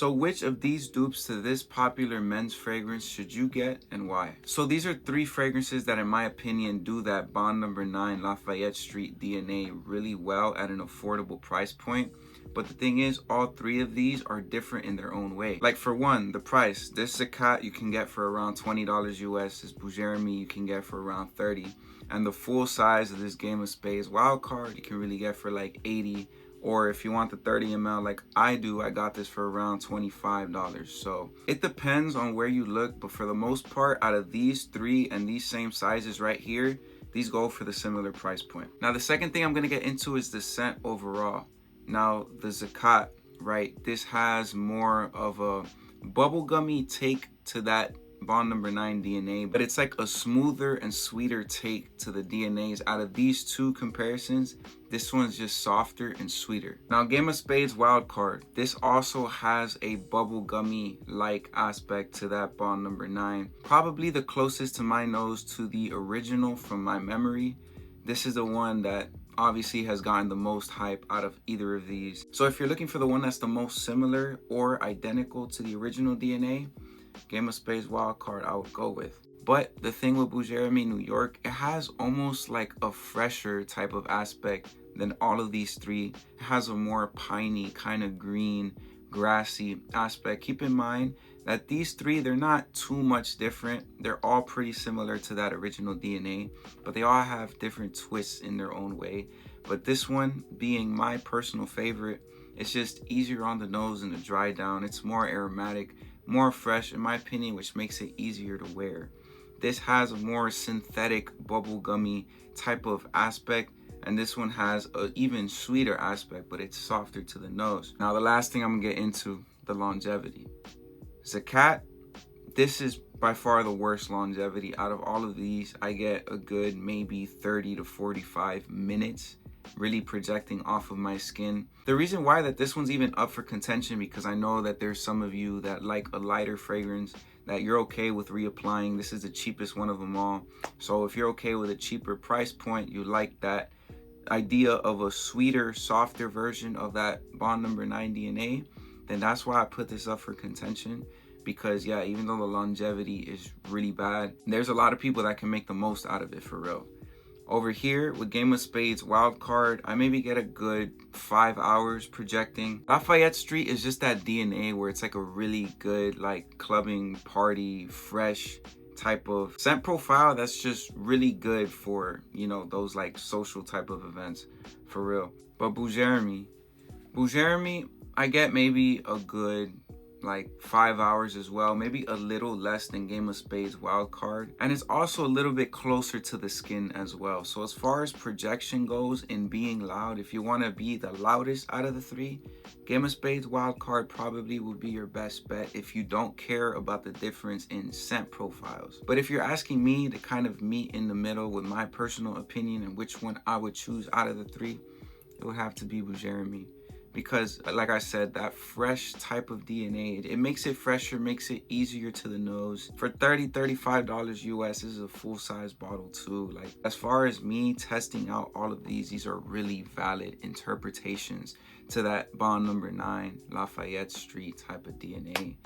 So which of these dupes to this popular men's fragrance should you get and why? So these are 3 fragrances that in my opinion do that Bond Number 9 Lafayette Street DNA really well at an affordable price point. But the thing is, all 3 of these are different in their own way. Like for one, the price. This Zakat you can get for around $20 US. This Bou Jeremy you can get for around 30. And the full size of this Game of Spades wild card you can really get for like 80. Or if you want the 30 ml like I do, I got this for around $25. So it depends on where you look, but for the most part, out of these 3 and these same sizes right here, these go for the similar price point. Now the second thing I'm gonna get into is the scent overall. Now the Zakat, right, this has more of a bubblegummy take to that Bond Number 9 DNA, but it's like a smoother and sweeter take to the DNAs. Out of these 2 comparisons, this one's just softer and sweeter. Now Game of Spades wild card, this also has a bubblegummy like aspect to that Bond Number 9. Probably the closest to my nose to the original from my memory. This is the one that obviously has gotten the most hype out of either of these. So if you're looking for the one that's the most similar or identical to the original DNA, Game of Spades wild card I would go with. But the thing with Bou Jeremy New York, it has almost like a fresher type of aspect than all of these 3. It has a more piney, kind of green, grassy aspect. Keep in mind that these 3, they're not too much different. They're all pretty similar to that original DNA, but they all have different twists in their own way. But this one being my personal favorite, it's just easier on the nose and to dry down. It's more aromatic, more fresh in my opinion, which makes it easier to wear. This has a more synthetic bubblegummy type of aspect, and this one has an even sweeter aspect, but it's softer to the nose. Now the last thing I'm gonna get into, the longevity. Zakat, this is by far the worst longevity. Out of all of these, I get a good maybe 30 to 45 minutes really projecting off of my skin. The reason why that this one's even up for contention, because I know that there's some of you that like a lighter fragrance that you're okay with reapplying. This is the cheapest one of them all. So if you're okay with a cheaper price point, you like that idea of a sweeter, softer version of that Bond Number 9 DNA, then that's why I put this up for contention. Because yeah, even though the longevity is really bad, there's a lot of people that can make the most out of it for real. Over here with Game of Spades wild card, I maybe get a good 5 hours projecting. Lafayette Street is just that DNA where it's like a really good like clubbing party, fresh type of scent profile that's just really good for, you know, those like social type of events for real. But Bou Jeremy, I get maybe a good like 5 hours as well, maybe a little less than Game of Spades wild card, and it's also a little bit closer to the skin as well. So as far as projection goes and being loud, if you want to be the loudest out of the 3, Game of Spades wild card probably would be your best bet if you don't care about the difference in scent profiles. But if you're asking me to kind of meet in the middle with my personal opinion and which one I would choose out of the 3, it would have to be Bou Jeremy. Because like I said, that fresh type of DNA, it makes it fresher, makes it easier to the nose. For $35 US, this is a full-size bottle too. Like as far as me testing out all of these are really valid interpretations to that Bond Number 9 Lafayette Street type of DNA.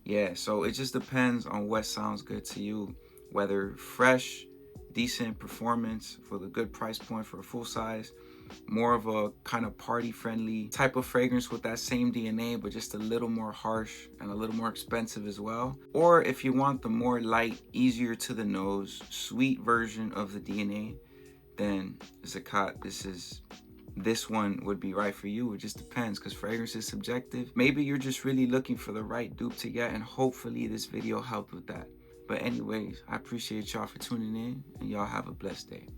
Yeah, so it just depends on what sounds good to you, whether fresh, decent performance for the good price point for a full size, more of a kind of party friendly type of fragrance with that same DNA but just a little more harsh and a little more expensive as well. Or if you want the more light, easier to the nose, sweet version of the DNA, then Zakat, this one would be right for you. It just depends, because fragrance is subjective. Maybe you're just really looking for the right dupe to get, and hopefully this video helped with that. But anyways, I appreciate y'all for tuning in, and y'all have a blessed day.